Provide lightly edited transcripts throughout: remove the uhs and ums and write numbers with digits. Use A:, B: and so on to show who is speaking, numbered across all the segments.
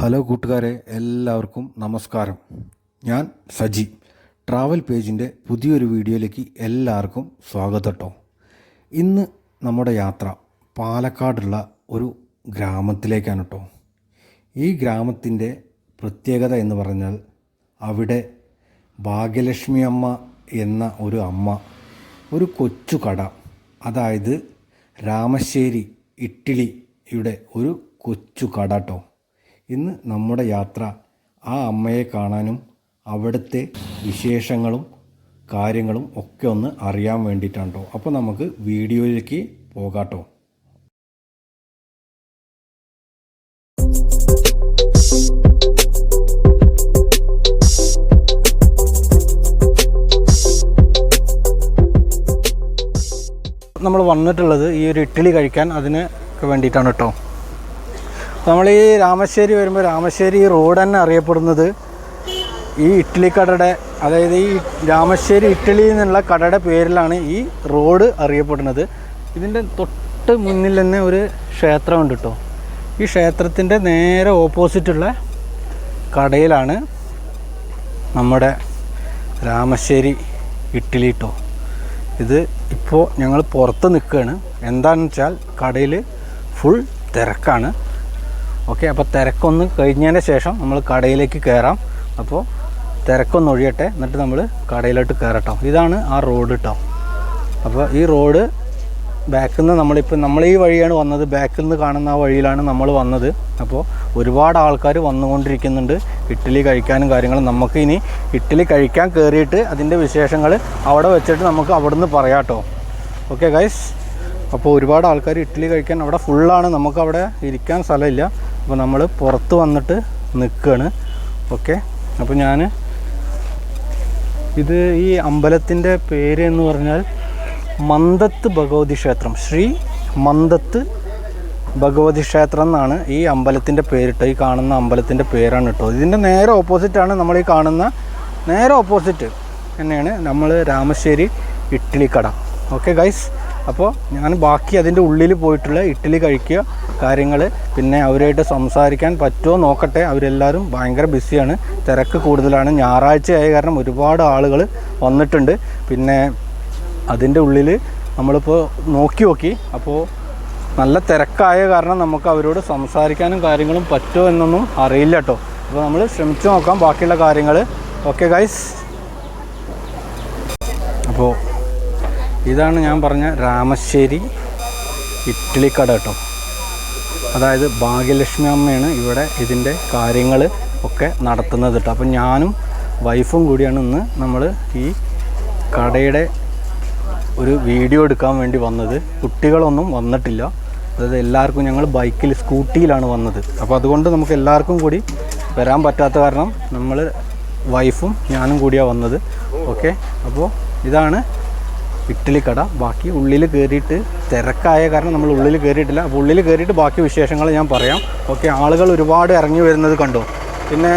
A: Hello കൂട്ടുകാരെ, എല്ലാവർക്കും നമസ്കാരം. ഞാൻ സജി. ട്രാവൽ പേജിൻ്റെ പുതിയൊരു വീഡിയോയിലേക്ക് എല്ലാവർക്കും സ്വാഗതം കേട്ടോ. ഇന്ന് നമ്മുടെ യാത്ര പാലക്കാടുള്ള ഒരു ഗ്രാമത്തിലേക്കാണ് കേട്ടോ. ഈ ഗ്രാമത്തിൻ്റെ പ്രത്യേകത എന്ന് പറഞ്ഞാൽ അവിടെ ഭാഗ്യലക്ഷ്മി അമ്മ എന്ന ഒരു അമ്മ ഒരു കൊച്ചു കട, അതായത് രാമശ്ശേരി ഇഡ്ഡലിയുടെ ഒരു കൊച്ചു കട കേട്ടോ. ഇന്ന് നമ്മുടെ യാത്ര ആ അമ്മയെ കാണാനും അവിടുത്തെ വിശേഷങ്ങളും കാര്യങ്ങളും ഒക്കെ ഒന്ന് അറിയാൻ വേണ്ടിയിട്ടാണ് കേട്ടോ. അപ്പോൾ നമുക്ക് വീഡിയോയിലേക്ക് പോകാട്ടോ. നമ്മൾ വന്നിട്ടുള്ളത് ഈ ഒരു ഇഡ്ഡലി കഴിക്കാൻ അതിന് വേണ്ടിയിട്ടാണ് കേട്ടോ. നമ്മൾ ഈ രാമശ്ശേരി വരുമ്പോൾ രാമശ്ശേരി റോഡ് തന്നെ അറിയപ്പെടുന്നത് ഈ ഇഡ്ഡലി കടയുടെ, അതായത് ഈ രാമശ്ശേരി ഇഡ്ഡലി എന്നുള്ള കടയുടെ പേരിലാണ് ഈ റോഡ് അറിയപ്പെടുന്നത്. ഇതിൻ്റെ തൊട്ട് മുന്നിൽ തന്നെ ഒരു ക്ഷേത്രമുണ്ട് കേട്ടോ. ഈ ക്ഷേത്രത്തിൻ്റെ നേരെ ഓപ്പോസിറ്റുള്ള കടയിലാണ് നമ്മുടെ രാമശ്ശേരി ഇഡ്ഡലി കേട്ടോ. ഇത് ഇപ്പോൾ ഞങ്ങൾ പുറത്ത് നിൽക്കുകയാണ്. എന്താണെന്ന് വെച്ചാൽ കടയിൽ ഫുൾ തിരക്കാണ്. ഓക്കെ, അപ്പോൾ തിരക്കൊന്ന് കഴിഞ്ഞതിന് ശേഷം നമ്മൾ കടയിലേക്ക് കയറാം. അപ്പോൾ തിരക്കൊന്ന് ഒഴിയട്ടെ, എന്നിട്ട് നമ്മൾ കടയിലോട്ട് കയറട്ടോ. ഇതാണ് ആ റോഡ് കേട്ടോ. അപ്പോൾ ഈ റോഡ് ബാക്കിൽ നിന്ന് നമ്മൾ ഈ വഴിയാണ് വന്നത്. ബാക്കിൽ നിന്ന് കാണുന്ന ആ വഴിയിലാണ് നമ്മൾ വന്നത്. അപ്പോൾ ഒരുപാട് ആൾക്കാർ വന്നുകൊണ്ടിരിക്കുന്നുണ്ട് ഇഡ്ഡലി കഴിക്കാനും കാര്യങ്ങളും. നമുക്ക് ഇനി ഇഡ്ഡലി കഴിക്കാൻ കയറിയിട്ട് അതിൻ്റെ വിശേഷങ്ങൾ അവിടെ വെച്ചിട്ട് നമുക്ക് അവിടെ നിന്ന് പറയാം കേട്ടോ. ഓക്കെ ഗൈസ്, അപ്പോൾ ഒരുപാട് ആൾക്കാർ ഇഡ്ഡലി കഴിക്കാൻ അവിടെ ഫുള്ളാണ്. നമുക്കവിടെ ഇരിക്കാൻ സ്ഥലമില്ല. അപ്പോൾ നമ്മൾ പുറത്ത് വന്നിട്ട് നിൽക്കുകയാണ്. ഓക്കെ, അപ്പോൾ ഇത് ഈ അമ്പലത്തിൻ്റെ പേര് എന്ന് പറഞ്ഞാൽ മന്ദത്ത് ഭഗവതി ക്ഷേത്രം, ശ്രീ മന്ദത്ത് ഭഗവതി ക്ഷേത്രം എന്നാണ് ഈ അമ്പലത്തിൻ്റെ പേരിട്ടോ. ഈ കാണുന്ന അമ്പലത്തിൻ്റെ പേരാണ് കേട്ടോ. ഇതിൻ്റെ നേരെ ഓപ്പോസിറ്റാണ് നമ്മൾ ഈ കാണുന്ന, നേരെ ഓപ്പോസിറ്റ് തന്നെയാണ് നമ്മൾ രാമശ്ശേരി ഇഡ്ഡലി കട. ഓക്കെ ഗൈസ്, അപ്പോൾ ഞാൻ ബാക്കി അതിൻ്റെ ഉള്ളിൽ പോയിട്ടുള്ള ഇഡ്ഡലി കഴിക്കുക കാര്യങ്ങൾ, പിന്നെ അവരായിട്ട് സംസാരിക്കാൻ പറ്റുമോ നോക്കട്ടെ. അവരെല്ലാവരും ഭയങ്കര ബിസിയാണ്, തിരക്ക് കൂടുതലാണ്. ഞായറാഴ്ച ആയ കാരണം ഒരുപാട് ആളുകൾ വന്നിട്ടുണ്ട്. പിന്നെ അതിൻ്റെ ഉള്ളിൽ നമ്മളിപ്പോൾ നോക്കി അപ്പോൾ നല്ല തിരക്കായ കാരണം നമുക്ക് അവരോട് സംസാരിക്കാനും കാര്യങ്ങളും പറ്റുമോ എന്നൊന്നും അറിയില്ല കേട്ടോ. അപ്പോൾ നമ്മൾ ശ്രമിച്ചു നോക്കാം ബാക്കിയുള്ള കാര്യങ്ങൾ. ഓക്കെ ഗൈസ്, അപ്പോൾ ഇതാണ് ഞാൻ പറഞ്ഞ രാമശ്ശേരി ഇഡ്ഡലി കട കേട്ടോ. അതായത് ഭാഗ്യലക്ഷ്മി അമ്മയാണ് ഇവിടെ ഇതിൻ്റെ കാര്യങ്ങൾ ഒക്കെ നടത്തുന്നത് കേട്ടോ. അപ്പം ഞാനും വൈഫും കൂടിയാണ് ഇന്ന് നമ്മൾ ഈ കടയുടെ ഒരു വീഡിയോ എടുക്കാൻ വേണ്ടി വന്നത്. കുട്ടികളൊന്നും വന്നിട്ടില്ല. അതായത് എല്ലാവർക്കും ഞങ്ങൾ ബൈക്കിൽ, സ്കൂട്ടിയിലാണ് വന്നത്. അപ്പോൾ അതുകൊണ്ട് നമുക്ക് എല്ലാവർക്കും കൂടി വരാൻ പറ്റാത്ത കാരണം നമ്മൾ വൈഫും ഞാനും കൂടിയാണ് വന്നത്. ഓക്കെ, അപ്പോൾ ഇതാണ് ഇഡ്ഡലി കട. ബാക്കി ഉള്ളിൽ കയറിയിട്ട് തിരക്കായ കാരണം നമ്മൾ ഉള്ളിൽ കയറിയിട്ടില്ല. അപ്പോൾ ഉള്ളിൽ കയറിയിട്ട് ബാക്കി വിശേഷങ്ങൾ ഞാൻ പറയാം. ഓക്കെ, ആളുകൾ ഒരുപാട് ഇറങ്ങി വരുന്നത് കണ്ടു. പിന്നെ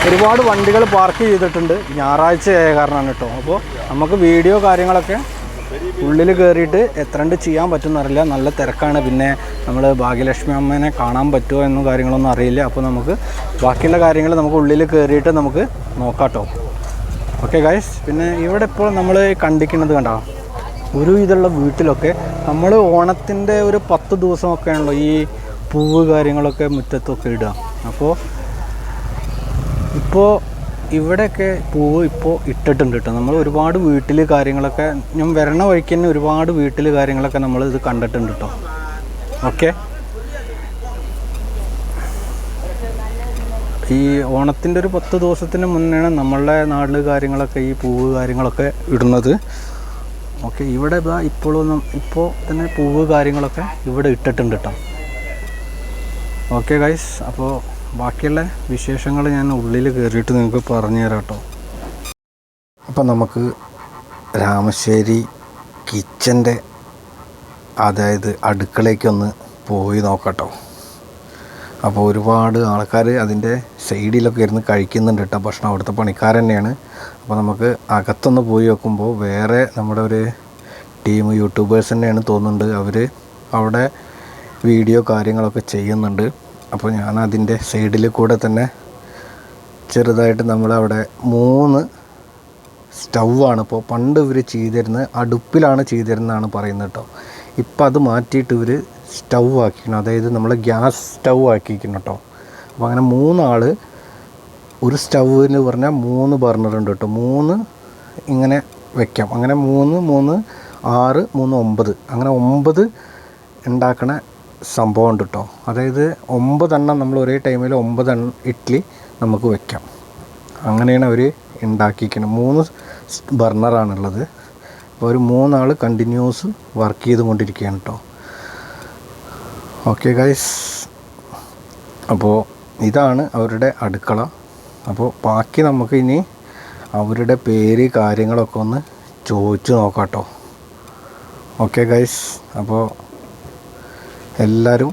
A: ഒരുപാട് വണ്ടികൾ പാർക്ക് ചെയ്തിട്ടുണ്ട്, ഞായറാഴ്ച ആയ കാരണമാണ് കേട്ടോ. അപ്പോൾ നമുക്ക് വീഡിയോ കാര്യങ്ങളൊക്കെ ഉള്ളിൽ കയറിയിട്ട് എത്രണ്ട് ചെയ്യാൻ പറ്റുമെന്നറിയില്ല, നല്ല തിരക്കാണ്. പിന്നെ നമ്മൾ ഭാഗ്യലക്ഷ്മി അമ്മേനെ കാണാൻ പറ്റുമോ എന്നും കാര്യങ്ങളൊന്നും അറിയില്ല. അപ്പോൾ നമുക്ക് ബാക്കിയുള്ള കാര്യങ്ങൾ നമുക്ക് ഉള്ളിൽ കയറിയിട്ട് നമുക്ക് നോക്കാം കേട്ടോ. ഓക്കെ ഗൈസ്, പിന്നെ ഇവിടെ ഇപ്പോൾ നമ്മൾ കണ്ടിരിക്കുന്നത് കണ്ടോ, ഒരു ഇതുള്ള വീട്ടിലൊക്കെ നമ്മൾ ഓണത്തിൻ്റെ ഒരു 10 ദിവസമൊക്കെ ആണല്ലോ ഈ പൂവ് കാര്യങ്ങളൊക്കെ മുറ്റത്തൊക്കെ ഇടുക. അപ്പോൾ ഇവിടെയൊക്കെ പൂവ് ഇപ്പോൾ ഇട്ടിട്ടുണ്ട് കേട്ടോ. നമ്മൾ ഒരുപാട് വീട്ടിൽ കാര്യങ്ങളൊക്കെ, ഞാൻ വരണ വഴിക്ക് തന്നെ ഒരുപാട് വീട്ടിൽ കാര്യങ്ങളൊക്കെ നമ്മൾ ഇത് കണ്ടിട്ടുണ്ട് കേട്ടോ. ഓക്കെ, ഈ ഓണത്തിൻ്റെ ഒരു 10 ദിവസത്തിന് മുന്നെയാണ് നമ്മളുടെ നാട്ടിൽ കാര്യങ്ങളൊക്കെ ഈ പൂവ് കാര്യങ്ങളൊക്കെ ഇടുന്നത്. ഓക്കെ, ഇവിടെ ഇപ്പോൾ തന്നെ പൂവ് കാര്യങ്ങളൊക്കെ ഇവിടെ ഇട്ടിട്ടുണ്ട് കേട്ടോ. ഓക്കെ ഗൈസ്, അപ്പോൾ ബാക്കിയുള്ള വിശേഷങ്ങൾ ഞാൻ ഉള്ളിൽ കയറിയിട്ട് നിങ്ങൾക്ക് പറഞ്ഞു തരാം കേട്ടോ. അപ്പോൾ നമുക്ക് രാമശ്ശേരി കിച്ചൻ്റെ, അതായത് അടുക്കളയ്ക്കൊന്ന് പോയി നോക്കട്ടോ. അപ്പോൾ ഒരുപാട് ആൾക്കാർ അതിൻ്റെ സൈഡിലൊക്കെ ഇരുന്ന് കഴിക്കുന്നുണ്ട് കേട്ടോ ഭക്ഷണം. അവിടുത്തെ പണിക്കാർ തന്നെയാണ്. അപ്പോൾ നമുക്ക് അകത്തൊന്ന് പോയി നോക്കുമ്പോൾ വേറെ നമ്മുടെ ഒരു ടീം യൂട്യൂബേഴ്സ് തന്നെയാണ് തോന്നുന്നുണ്ട്. അവർ അവിടെ വീഡിയോ കാര്യങ്ങളൊക്കെ ചെയ്യുന്നുണ്ട്. അപ്പോൾ ഞാൻ അതിൻ്റെ സൈഡിൽ കൂടെ തന്നെ ചെറുതായിട്ട് നമ്മളവിടെ 3 സ്റ്റൗവാണ് ഇപ്പോൾ പണ്ട് ഇവർ ചെയ്തിരുന്നത് അടുപ്പിലാണ് ചെയ്തിരുന്നതാണ് പറയുന്നത് കേട്ടോ. ഇപ്പം അത് മാറ്റിയിട്ട് ഇവർ സ്റ്റൗ ആക്കിക്കണം, അതായത് നമ്മൾ ഗ്യാസ് സ്റ്റൗ ആക്കിയിരിക്കണം കേട്ടോ. അപ്പോൾ അങ്ങനെ 3 ആൾ ഒരു സ്റ്റൗവിന് പറഞ്ഞാൽ 3 ബർണർ ഉണ്ട് കേട്ടോ. 3 ഇങ്ങനെ വെക്കാം. അങ്ങനെ 3 3 6 3 9 അങ്ങനെ 9 ഉണ്ടാക്കണ സംഭവം ഉണ്ട് കേട്ടോ. അതായത് 9 എണ്ണം നമ്മൾ ഒരേ ടൈമിൽ 9 ഇഡ്ഡലി നമുക്ക് വെക്കാം. അങ്ങനെയാണ് അവർ ഉണ്ടാക്കിയിരിക്കുന്നത്. 3 ബർണറാണുള്ളത്. അപ്പോൾ ഒരു 3 ആൾ കണ്ടിന്യൂസ് വർക്ക് ചെയ്തുകൊണ്ടിരിക്കുകയാണ് കേട്ടോ. ഓക്കെ ഗൈസ്, അപ്പോൾ ഇതാണ് അവരുടെ അടുക്കള. അപ്പോൾ ബാക്കി നമുക്ക് ഇനി അവരുടെ പേര് കാര്യങ്ങളൊക്കെ ഒന്ന് ചോദിച്ചു നോക്കാം കേട്ടോ. ഓക്കെ ഗൈസ്, അപ്പോൾ എല്ലാവരും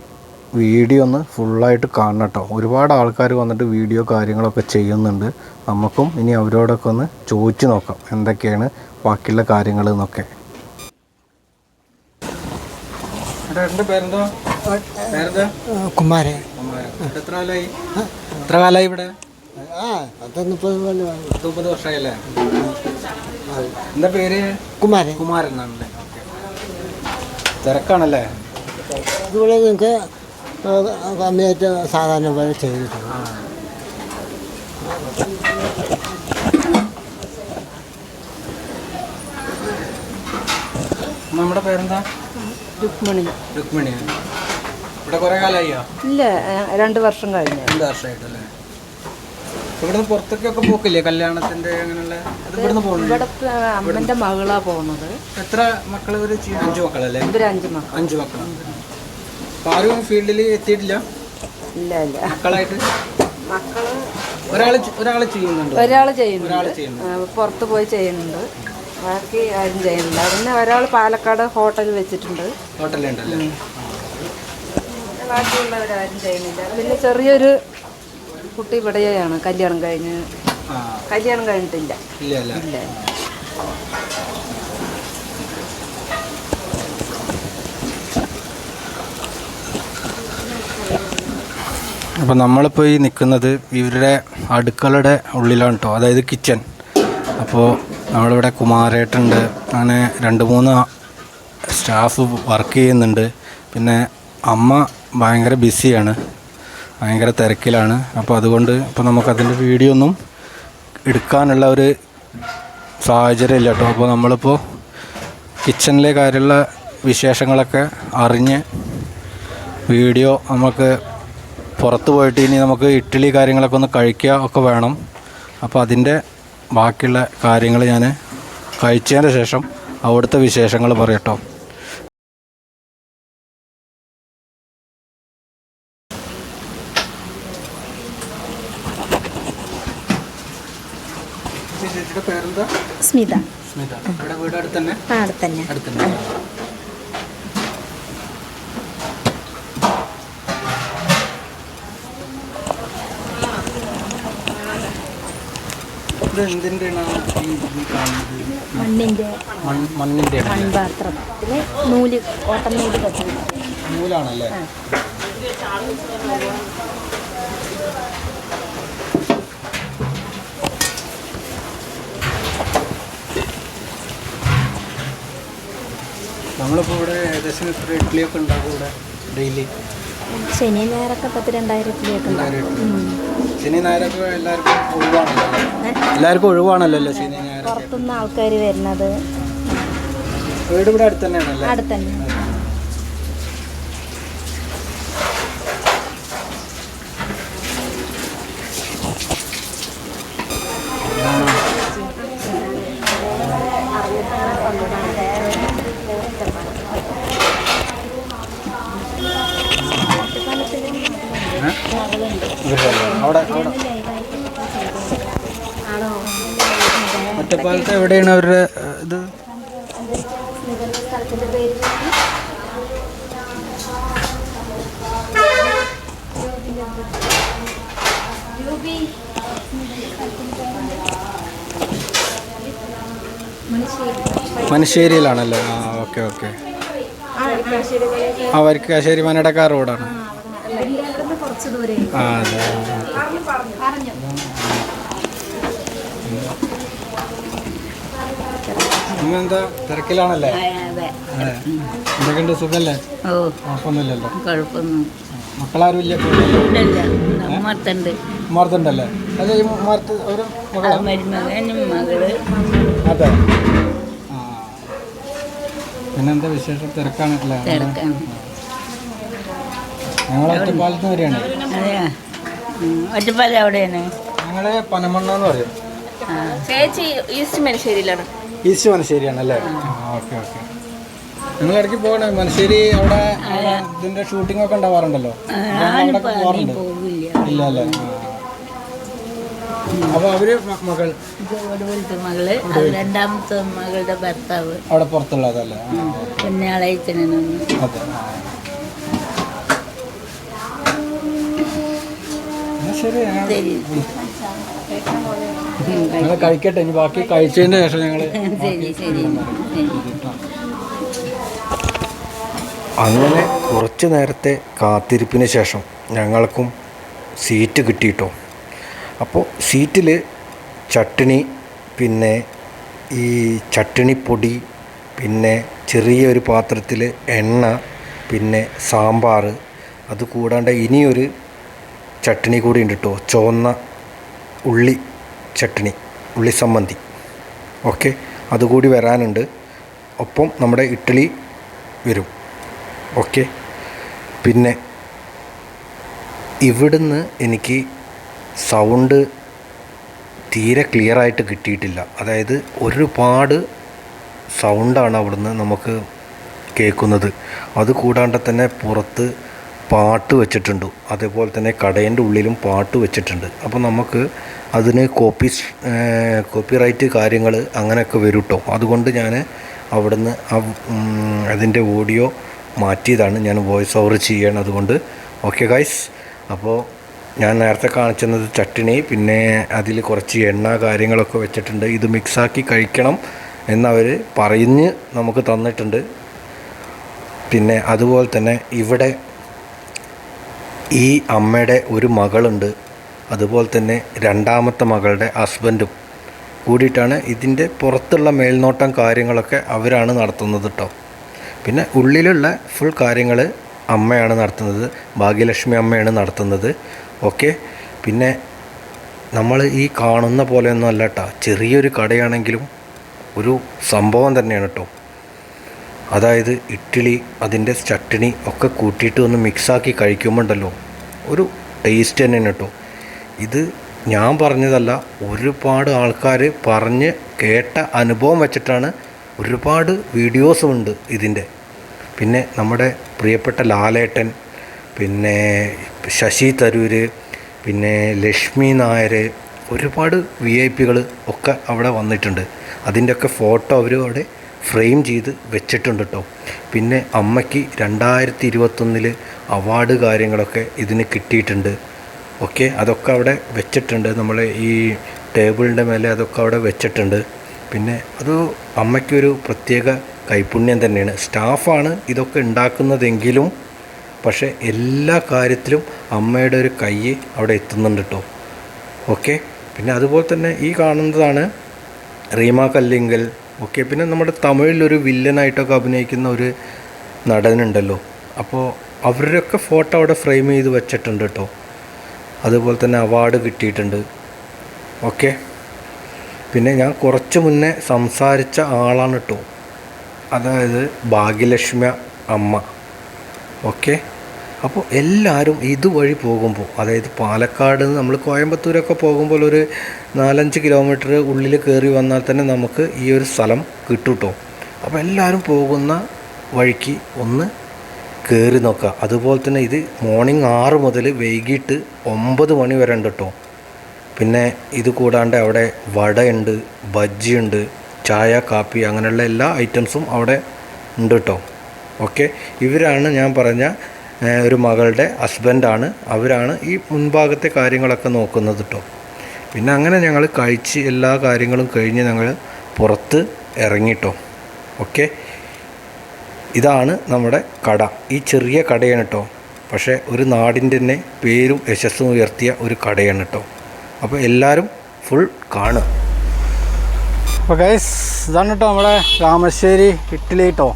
A: വീഡിയോ ഒന്ന് ഫുള്ളായിട്ട് കാണണം കേട്ടോ. ഒരുപാട് ആൾക്കാർ വന്നിട്ട് വീഡിയോ കാര്യങ്ങളൊക്കെ ചെയ്യുന്നുണ്ട്. നമുക്കും ഇനി അവരോടൊക്കെ ഒന്ന് ചോദിച്ചു നോക്കാം എന്തൊക്കെയാണ് ബാക്കിയുള്ള കാര്യങ്ങൾ എന്നൊക്കെ.
B: കുമാരൻ.
A: എത്ര കാലമായി ഇവിടെ? 30 വർഷമായല്ലേ? എന്താ പേര്?
B: കുമാരൻ.
A: കുമാരൻ എന്നാണല്ലേ? തിരക്കാണല്ലേ?
B: ഇതുപോലെ നിങ്ങൾക്ക് കമ്മിയായിട്ട് സാധാരണ പോലെ ചെയ്തിട്ടുണ്ട്.
A: നമ്മുടെ പേരെന്താ?
C: രുക്മിണി.
A: രുക്മിണിയാണ്. ഇവിടെ കുറേ കാലമായോ?
C: ഇല്ല, 2 വർഷം കഴിഞ്ഞു.
A: 2 വർഷമായിട്ടല്ലേ? ഇവിടുന്ന് പുറത്തേക്കൊക്കെ പോക്കില്ലേ കല്യാണത്തിന്റെ അങ്ങനെയുള്ള?
C: ഇവിടുത്തെ അമ്മന്റെ മകളാ പോകുന്നത്.
A: എത്ര മക്കള്? 5 മക്കളല്ലേ?
C: 5 മക്കൾ.
A: 5 മക്കളാണ്. ആരും ഫീൽഡിൽ എത്തിയിട്ടില്ല?
C: ഇല്ല ഇല്ല.
A: മക്കളായിട്ട്
C: മക്കള്
A: ഒരാൾ ചെയ്യുന്നുണ്ട്.
C: ഒരാൾ ചെയ്യുന്നുണ്ട്, പുറത്ത് പോയി ചെയ്യുന്നുണ്ട്. ബാക്കി ആരും ചെയ്യുന്നില്ല. പിന്നെ ഒരാൾ പാലക്കാട് ഹോട്ടൽ വെച്ചിട്ടുണ്ട്.
A: ഹോട്ടലുണ്ടല്ലേ?
C: ബാക്കിയുള്ളവരാരും ചെയ്യുന്നില്ല. പിന്നെ ചെറിയൊരു കുട്ടി ഇവിടെയാണ് കല്യാണം കഴിഞ്ഞിട്ടില്ല. ഇല്ല.
A: അപ്പോൾ നമ്മളിപ്പോൾ ഈ നിൽക്കുന്നത് ഇവരുടെ അടുക്കളയുടെ ഉള്ളിലാണ് കേട്ടോ, അതായത് കിച്ചൺ. അപ്പോൾ നമ്മളിവിടെ കുമാരേട്ടുണ്ട്, അങ്ങനെ 2-3 സ്റ്റാഫ് വർക്ക് ചെയ്യുന്നുണ്ട്. പിന്നെ അമ്മ ഭയങ്കര ബിസിയാണ്, ഭയങ്കര തിരക്കിലാണ്. അപ്പോൾ അതുകൊണ്ട് ഇപ്പോൾ നമുക്കതിൻ്റെ വീഡിയോ ഒന്നും എടുക്കാനുള്ള ഒരു സാഹചര്യം ഇല്ല കേട്ടോ. അപ്പോൾ നമ്മളിപ്പോൾ കിച്ചണിലെ കാര്യമുള്ള വിശേഷങ്ങളൊക്കെ അറിഞ്ഞ് വീഡിയോ നമുക്ക് പുറത്ത് പോയിട്ട് ഇനി നമുക്ക് ഇഡ്ഡലി കാര്യങ്ങളൊക്കെ ഒന്ന് കഴിക്കുക ഒക്കെ വേണം. അപ്പോൾ അതിൻ്റെ ബാക്കിയുള്ള കാര്യങ്ങൾ ഞാൻ കഴിച്ചതിന് ശേഷം അവിടുത്തെ വിശേഷങ്ങൾ പറയട്ടോ.
D: സ്മിത.
A: വീട് അടുത്തന്നെ? അടുത്തന്നെ.
D: മണ്ണിന്റെ മൺപാത്രത്തില് നൂല്, ഓട്ടം നൂല്
A: നൂലാണല്ലേ? നമ്മളിപ്പോൾ ഇവിടെ ഏകദേശം എത്ര ഇഡ്ഡലിയൊക്കെ ഉണ്ടാകും ഇവിടെ ഡെയിലി?
D: ശനി ഞായറൊക്കെ 10-2000 ഇഡ്ഡലിയൊക്കെ ഉണ്ടാകും.
A: ശനി ഞായറൊക്കെ എല്ലാവർക്കും ഒഴിവാണല്ലോ ശനി ഞായർ.
D: പുറത്തുനിന്ന് ആൾക്കാർ വരുന്നത്.
A: വീട് ഇവിടെ അടുത്ത് തന്നെയാണല്ലേ?
D: അടുത്തന്നെ.
A: ഒറ്റപ്പാലത്ത് എവിടെയാണ് അവരുടെ ഇത്? മനശ്ശേരിയിലാണല്ലേ? ആ, ഓക്കെ ഓക്കെ. ആ, വരിക്കാശ്ശേരി മനടക്കാർ റോഡാണ്.
D: കുറച്ച് ദൂരെ.
A: ആ അതെ.
D: പറഞ്ഞു.
A: ഇന്നെന്താ തിരക്കിലാണല്ലേ?
E: അതെ.
A: എന്തൊക്കെയുണ്ട്, സുഖല്ലേ?
E: ഓ
A: കുഴപ്പമൊന്നുമില്ലല്ലോ.
E: കുഴപ്പമൊന്നും
A: മക്കളാരും ഇല്ല?
E: ഇല്ല. മത്തുണ്ട്.
A: മാർത്തുണ്ടല്ലേ? അതെ, ഈ മാർത്ത് ഒരു മകളാ?
E: മരുമകനും മകള്.
A: അതെ. ആ, പിന്നെന്താ വിശേഷം? തിരക്കാണല്ലേ?
E: തിരക്കാണ്.
A: ഞങ്ങൾ ഒറ്റപ്പാലത്ത് വരെയാണ്.
E: അതെയാ? ഒറ്റപ്പാലം എവിടെയാണ്?
A: ഞങ്ങള് പനമണ്ണ എന്ന് പറയും.
C: ചേച്ചി ഈസ്റ്റ് മനുഷ്യരിലാണ്.
A: ഈസ്റ്റ് മനശ്ശേരിയാണല്ലേ? Okay okay. നിങ്ങൾ ഇടയ്ക്ക് പോകണേ മനശ്ശേരി? അവിടെ ഇതിന്റെ ഷൂട്ടിംഗ് ഒക്കെ ഉണ്ടാവാറുണ്ടല്ലോ, അവിടെ പോകാറുണ്ട്? ഇല്ല അല്ലേ? അപ്പൊ അവര് മകൾ
E: ഒടുവിലത്തെ മകള്, അത് രണ്ടാമത്തെ മകളുടെ ഭർത്താവ്
A: അവിടെ പുറത്തുള്ളതല്ലേ?
E: പിന്നെ അളയച്ചനും.
A: അതെ. ശരി, ഞങ്ങൾ കഴിക്കട്ടെ, ഇനി ബാക്കി കഴിച്ചതിന് ശേഷം ഞങ്ങള്.
E: ശരി ശരി.
F: അങ്ങനെ കുറച്ച് നേരത്തെ കാത്തിരിപ്പിന് ശേഷം ഞങ്ങൾക്കും സീറ്റ് കിട്ടിയിട്ടോ. അപ്പോൾ സീറ്റിൽ ചട്ടിണി, പിന്നെ ഈ ചട്ടിണിപ്പൊടി, പിന്നെ ചെറിയൊരു പാത്രത്തിൽ എണ്ണ, പിന്നെ സാമ്പാർ, അത് കൂടാണ്ട് ഇനിയൊരു ചട്ടിണി കൂടി ഉണ്ട് കേട്ടോ, ചുവന്ന ഉള്ളി ചട്ടിണി, ഉള്ളി സമ്മന്തി. ഓക്കെ, അതുകൂടി വരാനുണ്ട്. ഒപ്പം നമ്മുടെ ഇഡ്ഡലി വരും. ഓക്കെ. പിന്നെ ഇവിടുന്ന് എനിക്ക് സൗണ്ട് തീരെ ക്ലിയറായിട്ട് കിട്ടിയിട്ടില്ല. അതായത് ഒരുപാട് സൗണ്ടാണ് അവിടുന്ന് നമുക്ക് കേൾക്കുന്നത്. അതുകൂടാണ്ട് തന്നെ പുറത്ത് പാട്ട് വെച്ചിട്ടുണ്ട്, അതേപോലെ തന്നെ കടേൻ്റെ ഉള്ളിലും പാട്ട് വെച്ചിട്ടുണ്ട്. അപ്പോൾ നമുക്ക് അതിന് കോപ്പിറൈറ്റ് കാര്യങ്ങൾ അങ്ങനെയൊക്കെ വരും കേട്ടോ. അതുകൊണ്ട് ഞാൻ അവിടുന്ന് അതിൻ്റെ ഓഡിയോ മാറ്റിയതാണ്, ഞാൻ വോയിസ് ഓവർ ചെയ്യണം അതുകൊണ്ട്. ഓക്കെ ഗൈസ്, അപ്പോൾ ഞാൻ നേരത്തെ കാണിച്ചത് ചട്ടിണി, പിന്നെ അതിൽ കുറച്ച് എണ്ണ കാര്യങ്ങളൊക്കെ വെച്ചിട്ടുണ്ട്. ഇത് മിക്സാക്കി കഴിക്കണം എന്നവർ പറഞ്ഞ് നമുക്ക് തന്നിട്ടുണ്ട്. പിന്നെ അതുപോലെ തന്നെ ഇവിടെ ഈ അമ്മയുടെ ഒരു മകളുണ്ട്, അതുപോലെ തന്നെ രണ്ടാമത്തെ മകളുടെ ഹസ്ബൻഡും കൂടിയിട്ടാണ് ഇതിൻ്റെ പുറത്തുള്ള മേൽനോട്ടം കാര്യങ്ങളൊക്കെ അവരാണ് നടത്തുന്നത് കേട്ടോ. പിന്നെ ഉള്ളിലുള്ള ഫുൾ കാര്യങ്ങൾ അമ്മയാണ് നടത്തുന്നത്, ഭാഗ്യലക്ഷ്മി അമ്മയാണ് നടത്തുന്നത്. ഓക്കെ. പിന്നെ നമ്മൾ ഈ കാണുന്ന പോലെയൊന്നും അല്ല കേട്ടോ, ചെറിയൊരു കടയാണെങ്കിലും ഒരു സംഭവം തന്നെയാണ് കേട്ടോ. അതായത് ഇഡ്ഡലി, അതിൻ്റെ ചട്ടിണി ഒക്കെ കൂട്ടിയിട്ട് ഒന്ന് മിക്സാക്കി കഴിക്കുമ്പോണ്ടല്ലോ ഒരു ടേസ്റ്റ് തന്നെയാണ് കേട്ടോ. ഇത് ഞാൻ പറഞ്ഞതല്ല, ഒരുപാട് ആൾക്കാർ പറഞ്ഞ് കേട്ട അനുഭവം വെച്ചിട്ടാണ്, ഒരുപാട് വീഡിയോസും ഉണ്ട് ഇതിൻ്റെ. പിന്നെ നമ്മുടെ പ്രിയപ്പെട്ട ലാലേട്ടൻ, പിന്നെ ശശി തരൂർ, പിന്നെ ലക്ഷ്മി നായർ, ഒരുപാട് VIP ഒക്കെ അവിടെ വന്നിട്ടുണ്ട്. അതിൻ്റെയൊക്കെ ഫോട്ടോ അവർ അവിടെ ഫ്രെയിം ചെയ്ത് വെച്ചിട്ടുണ്ട് കേട്ടോ. പിന്നെ അമ്മയ്ക്ക് 2021 അവാർഡ് കാര്യങ്ങളൊക്കെ ഇതിന് കിട്ടിയിട്ടുണ്ട്. ഓക്കെ, അതൊക്കെ അവിടെ വെച്ചിട്ടുണ്ട്, നമ്മൾ ഈ ടേബിളിൻ്റെ മേലെ അതൊക്കെ അവിടെ വെച്ചിട്ടുണ്ട്. പിന്നെ അത് അമ്മയ്ക്കൊരു പ്രത്യേക കൈപുണ്യം തന്നെയാണ്. സ്റ്റാഫാണ് ഇതൊക്കെ ഉണ്ടാക്കുന്നതെങ്കിലും പക്ഷേ എല്ലാ കാര്യത്തിലും അമ്മയുടെ ഒരു കൈ അവിടെ എത്തുന്നുണ്ട് കേട്ടോ. ഓക്കെ. പിന്നെ അതുപോലെ തന്നെ ഈ കാണുന്നതാണ് റീമ കല്ലിങ്കൽ. ഓക്കെ. പിന്നെ നമ്മുടെ തമിഴിലൊരു വില്ലനായിട്ടൊക്കെ അഭിനയിക്കുന്ന ഒരു നടനുണ്ടല്ലോ, അപ്പോൾ അവരുടെയൊക്കെ ഫോട്ടോ അവിടെ ഫ്രെയിം ചെയ്ത് വെച്ചിട്ടുണ്ട് കേട്ടോ. അതുപോലെ തന്നെ അവാർഡ് കിട്ടിയിട്ടുണ്ട്. ഓക്കെ. പിന്നെ ഞാൻ കുറച്ച് മുന്നേ സംസാരിച്ച ആളാണ് കേട്ടോ, അതായത് ഭാഗ്യലക്ഷ്മി അമ്മ. ഓക്കെ. അപ്പോൾ എല്ലാവരും ഇതുവഴി പോകുമ്പോൾ, അതായത് പാലക്കാട് നിന്ന് നമ്മൾ കോയമ്പത്തൂരൊക്കെ പോകുമ്പോൾ ഒരു 4-5 കിലോമീറ്റർ ഉള്ളിൽ കയറി വന്നാൽ തന്നെ നമുക്ക് ഈ ഒരു സ്ഥലം കിട്ടും കേട്ടോ. അപ്പോൾ എല്ലാവരും പോകുന്ന വഴിക്ക് ഒന്ന് കയറി നോക്കുക. അതുപോലെ തന്നെ ഇത് മോർണിംഗ് 6 മുതൽ വൈകിട്ട് 9 മണി വരെ ഉണ്ട് കേട്ടോ. പിന്നെ ഇത് കൂടാണ്ട് അവിടെ വടയുണ്ട്, ബജ്ജിയുണ്ട്, ചായ, കാപ്പി, അങ്ങനെയുള്ള എല്ലാ ഐറ്റംസും അവിടെ ഉണ്ട് കേട്ടോ. ഓക്കെ. ഇവരാണ് ഞാൻ പറഞ്ഞ ഒരു മകളുടെ ഹസ്ബൻഡാണ്, അവരാണ് ഈ മുൻഭാഗത്തെ കാര്യങ്ങളൊക്കെ നോക്കുന്നത് കേട്ടോ. പിന്നെ അങ്ങനെ ഞങ്ങൾ കഴിച്ച് എല്ലാ കാര്യങ്ങളും കഴിഞ്ഞ് ഞങ്ങൾ പുറത്ത് ഇറങ്ങിട്ടോ. ഓക്കെ. ഇതാണ് നമ്മുടെ കട, ഈ ചെറിയ കടയാണ് കേട്ടോ. പക്ഷേ ഒരു നാടിൻ്റെ തന്നെ പേരും യശസ്സും ഉയർത്തിയ ഒരു കടയാണ് കേട്ടോ. അപ്പോൾ എല്ലാവരും ഫുൾ കാണുക.
A: അപ്പോൾ ഗൈസ് ഇതാണ് കേട്ടോ നമ്മുടെ രാമശ്ശേരി ഇഡ്ഡലി കേട്ടോ.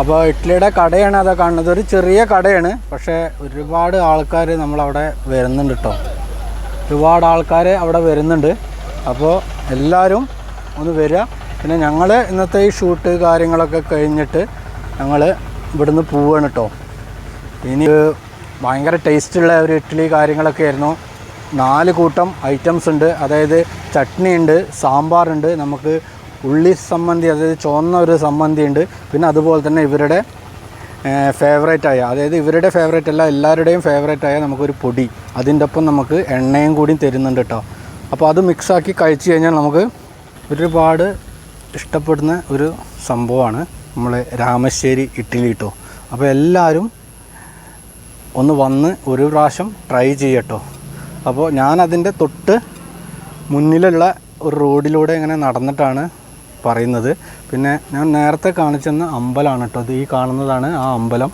A: അപ്പോൾ ഇഡ്ഡലിയുടെ കടയാണ് അതാ കാണുന്നത്. ഒരു ചെറിയ കടയാണ്, പക്ഷേ ഒരുപാട് ആൾക്കാർ നമ്മളവിടെ വരുന്നുണ്ട് കേട്ടോ. ഒരുപാട് ആൾക്കാർ അവിടെ വരുന്നുണ്ട്. അപ്പോൾ എല്ലാവരും ഒന്ന് വരിക. പിന്നെ ഞങ്ങൾ ഇന്നത്തെ ഈ ഷൂട്ട് കാര്യങ്ങളൊക്കെ കഴിഞ്ഞിട്ട് ഞങ്ങൾ ഇവിടുന്ന് പോവുകയാണ് കേട്ടോ. ഇനി ഭയങ്കര ടേസ്റ്റുള്ള ഒരു ഇഡ്ഡലി കാര്യങ്ങളൊക്കെ ആയിരുന്നു. 4 കൂട്ടം ഐറ്റംസ് ഉണ്ട്. അതായത് ചട്നി ഉണ്ട്, സാമ്പാറുണ്ട്, നമുക്ക് ഉള്ളി സമ്മന്തി, അതായത് ചുവന്ന ഒരു സമ്മന്തി ഉണ്ട്. പിന്നെ അതുപോലെ തന്നെ ഇവരുടെ ഫേവറേറ്റായ, അതായത് ഇവരുടെ ഫേവറേറ്റ് അല്ല എല്ലാവരുടെയും ഫേവറേറ്റായ നമുക്കൊരു പൊടി, അതിൻ്റെ ഒപ്പം നമുക്ക് എണ്ണയും കൂടി തരുന്നുണ്ട് കേട്ടോ. അപ്പോൾ അത് മിക്സാക്കി കഴിച്ച് കഴിഞ്ഞാൽ നമുക്ക് ഒരുപാട് ഇഷ്ടപ്പെടുന്ന ഒരു സംഭവമാണ് നമ്മൾ രാമശ്ശേരി ഇഡ്ഡലി കേട്ടോ. അപ്പോൾ എല്ലാവരും ഒന്ന് വന്ന് ഒരു പ്രാവശ്യം ട്രൈ ചെയ്യട്ടോ. അപ്പോൾ ഞാനതിൻ്റെ തൊട്ട് മുന്നിലുള്ള ഒരു റോഡിലൂടെ ഇങ്ങനെ നടന്നിട്ടാണ് പറയുന്നത്. പിന്നെ ഞാൻ നേരത്തെ കാണിച്ചെന്ന അമ്പലമാണ് കേട്ടോ. ഇത് ഈ കാണുന്നതാണ് ആ അമ്പലം.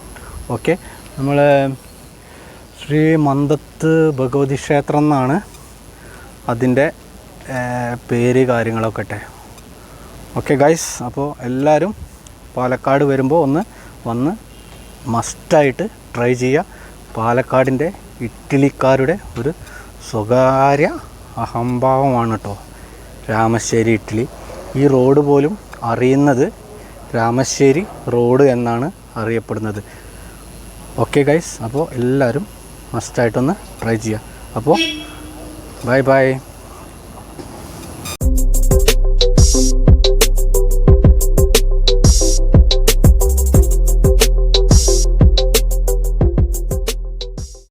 A: ഓക്കെ, നമ്മൾ ശ്രീ മന്തത്ത് ഭഗവതി ക്ഷേത്രം എന്നാണ് അതിൻ്റെ പേര് കാര്യങ്ങളൊക്കെ ഇട്ടെ. ഓക്കെ ഗൈസ്, അപ്പോൾ എല്ലാവരും പാലക്കാട് വരുമ്പോൾ ഒന്ന് വന്ന് മസ്റ്റായിട്ട് ട്രൈ ചെയ്യുക. പാലക്കാടിൻ്റെ ഇഡ്ഡലിക്കാരുടെ ഒരു സ്വകാര്യ അഹംഭാവമാണ് കേട്ടോ രാമശ്ശേരി ഇഡ്ഡലി. ഈ റോഡ് പോലും അറിയുന്നത് രാമശ്ശേരി റോഡ് എന്നാണ് അറിയപ്പെടുന്നത്. ഓക്കെ ഗൈസ്, അപ്പോൾ എല്ലാവരും മസ്റ്റായിട്ടൊന്ന് ട്രൈ ചെയ്യുക. അപ്പോൾ ബൈ ബൈ.